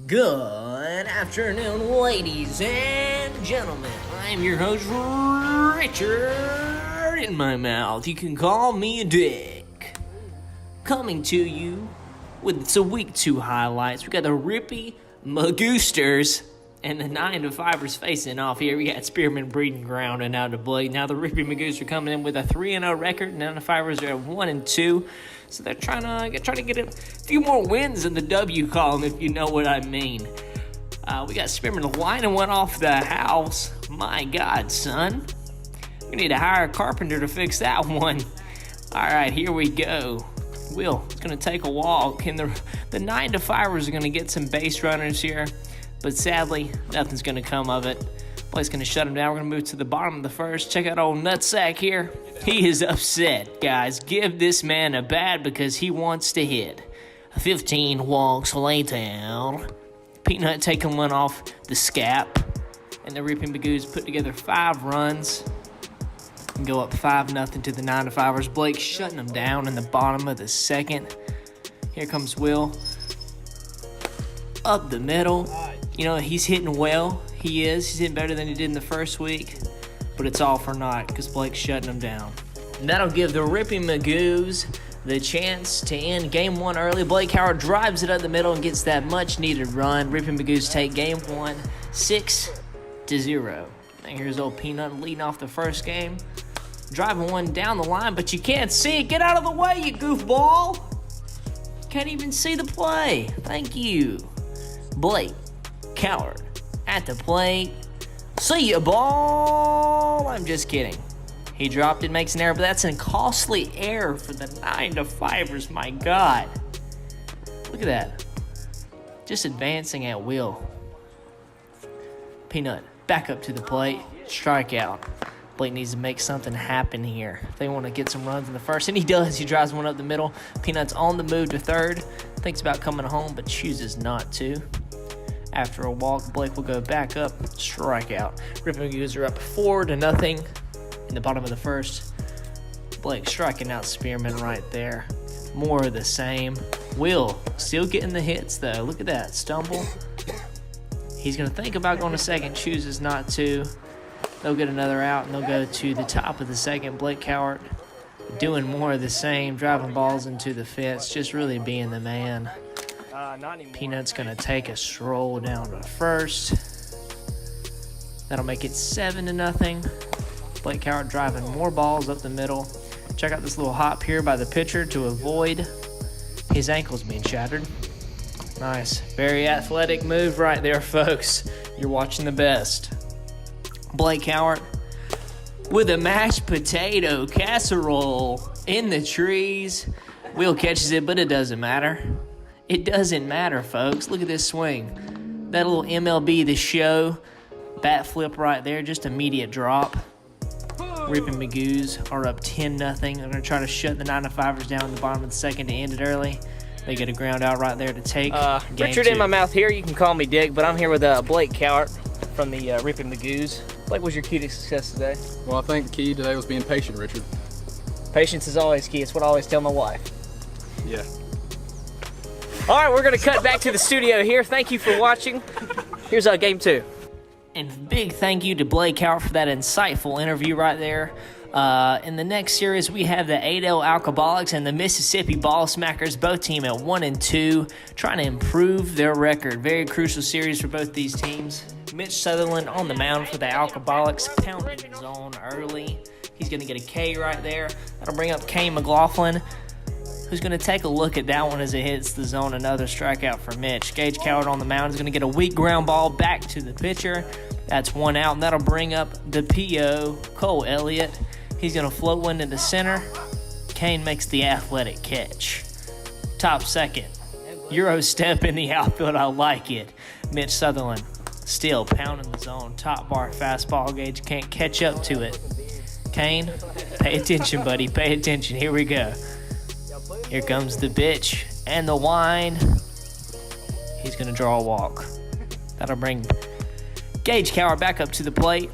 Good afternoon, ladies and gentlemen. I'm your host, Richard in my mouth. You can call me a dick. Coming to you with some week 2 highlights. We got the Rippy Magoosters and the 9 to 5ers facing off here. We got Spearman Breeding Ground and out to Blake. Now the Rippy Magoos are coming in with a 3-0 record, and 9 to 5ers are at 1-2. So they're trying to get a few more wins in the W column, if you know what I mean. We got Spearman lining one off the house. My God, son. We need to hire a carpenter to fix that one. All right, here we go. Will is going to take a walk, and the 9 to 5ers are going to get some base runners here. But sadly, nothing's going to come of it. Blake's going to shut him down. We're going to move to the bottom of the first. Check out old Nutsack here. He is upset, guys. Give this man a bat because he wants to hit. 15 walks later. Peanut taking one off the scap. And the Rippy Magoos put together 5 runs. And go up 5-0 to the 9 to 5ers. Blake shutting them down in the bottom of the second. Here comes Will. Up the middle. You know, he's hitting well. He is. He's hitting better than he did in the first week. But it's all for naught because Blake's shutting him down. And that'll give the Rippy Magoos the chance to end Game 1 early. Blake Howard drives it up the middle and gets that much-needed run. Rippy Magoos take Game 1 6-0. And here's old Peanut leading off the first game. Driving one down the line, but you can't see it. Get out of the way, you goofball. Can't even see the play. Thank you. Blake Coward at the plate. See ya, ball. I'm just kidding. He dropped it, makes an error, but that's a costly error for the 9 to 5ers. My God. Look at that. Just advancing at will. Peanut back up to the plate. Strikeout. Blake needs to make something happen here. If they want to get some runs in the first, and he does. He drives one up the middle. Peanut's on the move to third. Thinks about coming home, but chooses not to. After a walk, Blake will go back up, strikeout. Rippy Magoos are up 4-0 in the bottom of the first. Blake striking out Spearman right there. More of the same. Will still getting the hits, though. Look at that, stumble. He's going to think about going to second, chooses not to. They'll get another out, and they'll go to the top of the second. Blake Cowart doing more of the same, driving balls into the fence, just really being the man. Peanut's going to take a stroll down to first. That'll make it 7-0. Blake Cowart driving more balls up the middle. Check out this little hop here by the pitcher to avoid his ankles being shattered. Nice. Very athletic move right there, folks. You're watching the best. Blake Cowart with a mashed potato casserole in the trees. Will catches it, but it doesn't matter. It doesn't matter, folks. Look at this swing. That little MLB The Show bat flip right there, just immediate drop. Rippy Magoos are up 10-0. They're going to try to shut the 9 to 5ers down in the bottom of the second to end it early. They get a ground out right there to take Game Richard 2. in my mouth here. You can call me Dick, but I'm here with Blake Cowart from the Rippy Magoos. Blake, what was your key to success today? Well, I think the key today was being patient, Richard. Patience is always key. It's what I always tell my wife. Yeah. All right, we're going to cut back to the studio here. Thank you for watching. Here's Game 2. And big thank you to Blake Cowart for that insightful interview right there. In the next series, we have the 8L Alcoballics and the Mississippi Ball Smackers, both team at 1-2, trying to improve their record. Very crucial series for both these teams. Mitch Sutherland on the mound for the Alcoballics, pounding his zone early. He's going to get a K right there. That'll bring up Kaene Mclaughlin, who's going to take a look at that one as it hits the zone. Another strikeout for Mitch. Gage Cowart on the mound is going to get a weak ground ball back to the pitcher. That's one out, and that'll bring up the PO, Cole Elliott. He's going to float one into center. Kane makes the athletic catch. Top second. Euro step in the outfield. I like it. Mitch Sutherland still pounding the zone. Top bar fastball. Gage can't catch up to it. Kane, pay attention, buddy. Pay attention. Here we go. Here comes the pitch and the wind. He's going to draw a walk. That'll bring Gage Cowart back up to the plate.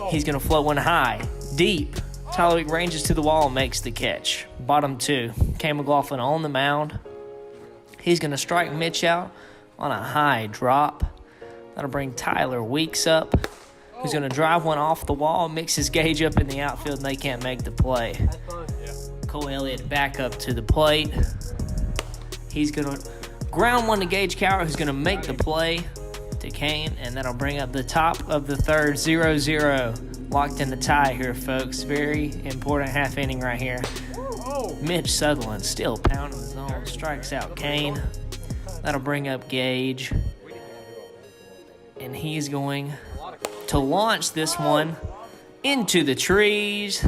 He's going to float one high, deep. Tyler Week ranges to the wall and makes the catch. Bottom 2. Kaene Mclaughlin on the mound. He's going to strike Mitch out. on a high drop. That'll bring Tyler Weeks up, who's going to drive one off the wall, mix his Gage up in the outfield, and they can't make the play. Cole Elliott back up to the plate. He's going to ground one to Gage Cowart, who's going to make the play to Kaene, and that'll bring up the top of the third, 0-0. Locked in the tie here, folks. Very important half inning right here. Mitch Sutherland still pounding the zone, strikes out Kaene. That'll bring up Gage. And he's going to launch this one into the trees.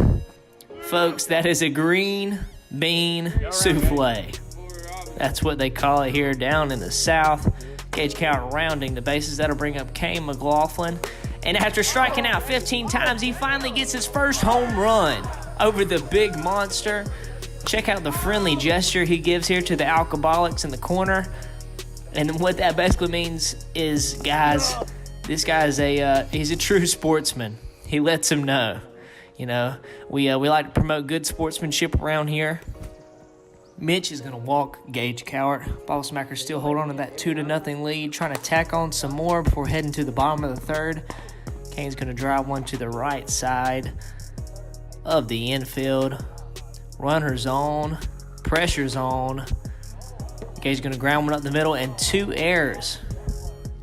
Folks, that is a green bean souffle. That's what they call it here down in the South. Gage Cowart rounding the bases. That'll bring up Kaene Mclaughlin. And after striking out 15 times, he finally gets his first home run over the big monster. Check out the friendly gesture he gives here to the Alcoballics in the corner. And what that basically means is, guys, this guy is he's a true sportsman. He lets them know. You know, we like to promote good sportsmanship around here. Mitch is going to walk Gage Cowart. Ball Smackers still hold on to that 2-0 lead, trying to tack on some more before heading to the bottom of the third. Kane's going to drive one to the right side of the infield. Runner's on, pressure's on. Gage going to ground one up the middle, and 2 errors.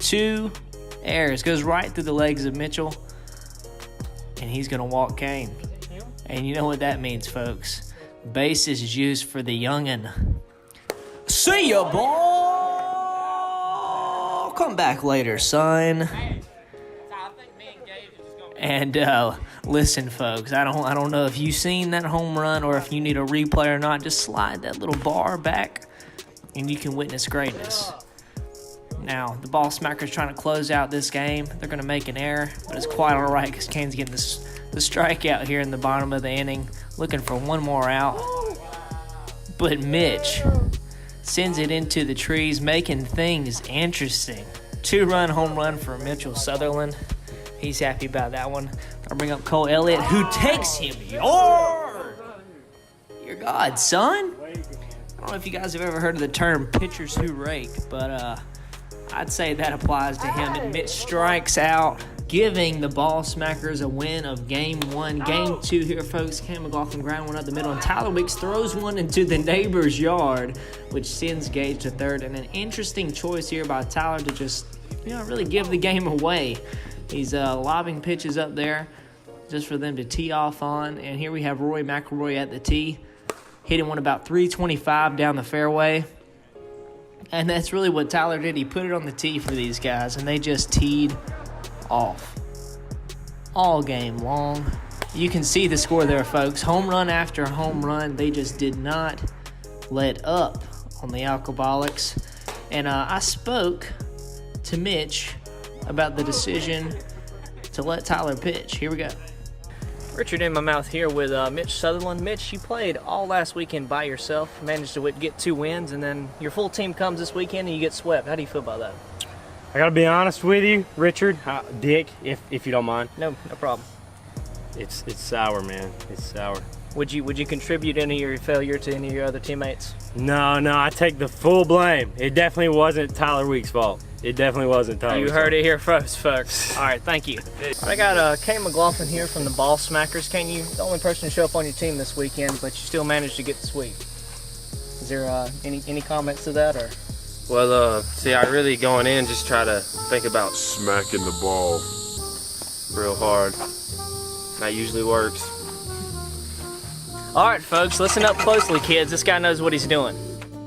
2 errors. Goes right through the legs of Mitchell, and he's going to walk Kaene. And you know what that means, folks. Base is used for the youngin'. See ya, ball! Come back later, son. And listen, folks, I don't know if you've seen that home run or if you need a replay or not. Just slide that little bar back, and you can witness greatness. Now, the Ball Smackers trying to close out this game. They're going to make an error, but it's quite all right because Kane's getting the strikeout here in the bottom of the inning, looking for one more out. But Mitch sends it into the trees, making things interesting. 2-run home run for Mitchell Sutherland. He's happy about that one. I'll bring up Cole Elliott, who takes him yard. Your God, son. I don't know if you guys have ever heard of the term pitchers who rake, but I'd say that applies to him. And Mitch strikes out, giving the Ball Smackers a win of Game 1. Game 2 here, folks. Kaene Mclaughlin ground one up the middle, and Tyler Weeks throws one into the neighbor's yard, which sends Gage to third. And an interesting choice here by Tyler to just, really give the game away. He's lobbing pitches up there just for them to tee off on. And here we have Rory McIlroy at the tee, hitting one about 325 down the fairway. And that's really what Tyler did. He put it on the tee for these guys, and they just teed off all game long. You can see the score there, folks. Home run after home run. They just did not let up on the Alcoballics. And I spoke to Mitch about the decision to let Tyler pitch. Here we go. Richard in my mouth here with Mitch Sutherland. Mitch, you played all last weekend by yourself, managed to get 2 wins, and then your full team comes this weekend and you get swept. How do you feel about that? I gotta be honest with you, Richard, Dick, if you don't mind. No problem. It's sour, man. It's sour. Would you contribute any of your failure to any of your other teammates? No, I take the full blame. It definitely wasn't Tyler Weeks' fault. It definitely wasn't Tyler. You heard it here first, folks. All right, thank you. I got Kaene Mclaughlin here from the Ball Smackers. Kaene, you the only person to show up on your team this weekend, but you still managed to get the sweep. Is there any comments to that, or? Well, see, I really going in just try to think about smacking the ball real hard. That usually works. All right, folks, listen up closely, kids. This guy knows what he's doing.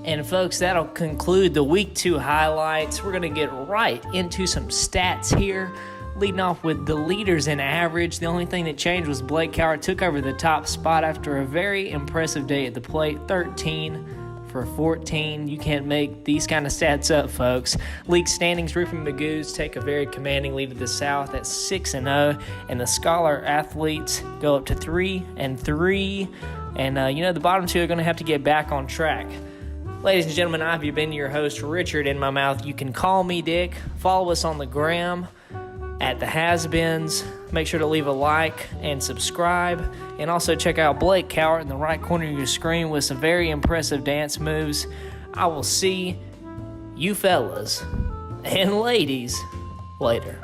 And folks, that'll conclude the Week 2 highlights. We're going to get right into some stats here. Leading off with the leaders in average. The only thing that changed was Blake Cowart took over the top spot after a very impressive day at the plate. 13 for 14. You can't make these kind of stats up, folks. League standings, Rippy Magoos take a very commanding lead to the South at 6-0. And the Scholar athletes go up to 3-3. And, the bottom 2 are going to have to get back on track. Ladies and gentlemen, I've been your host, Richard in my mouth. You can call me Dick. Follow us on the gram at the Has-Beens. Make sure to leave a like and subscribe. And also check out Blake Cowart in the right corner of your screen with some very impressive dance moves. I will see you fellas and ladies, later.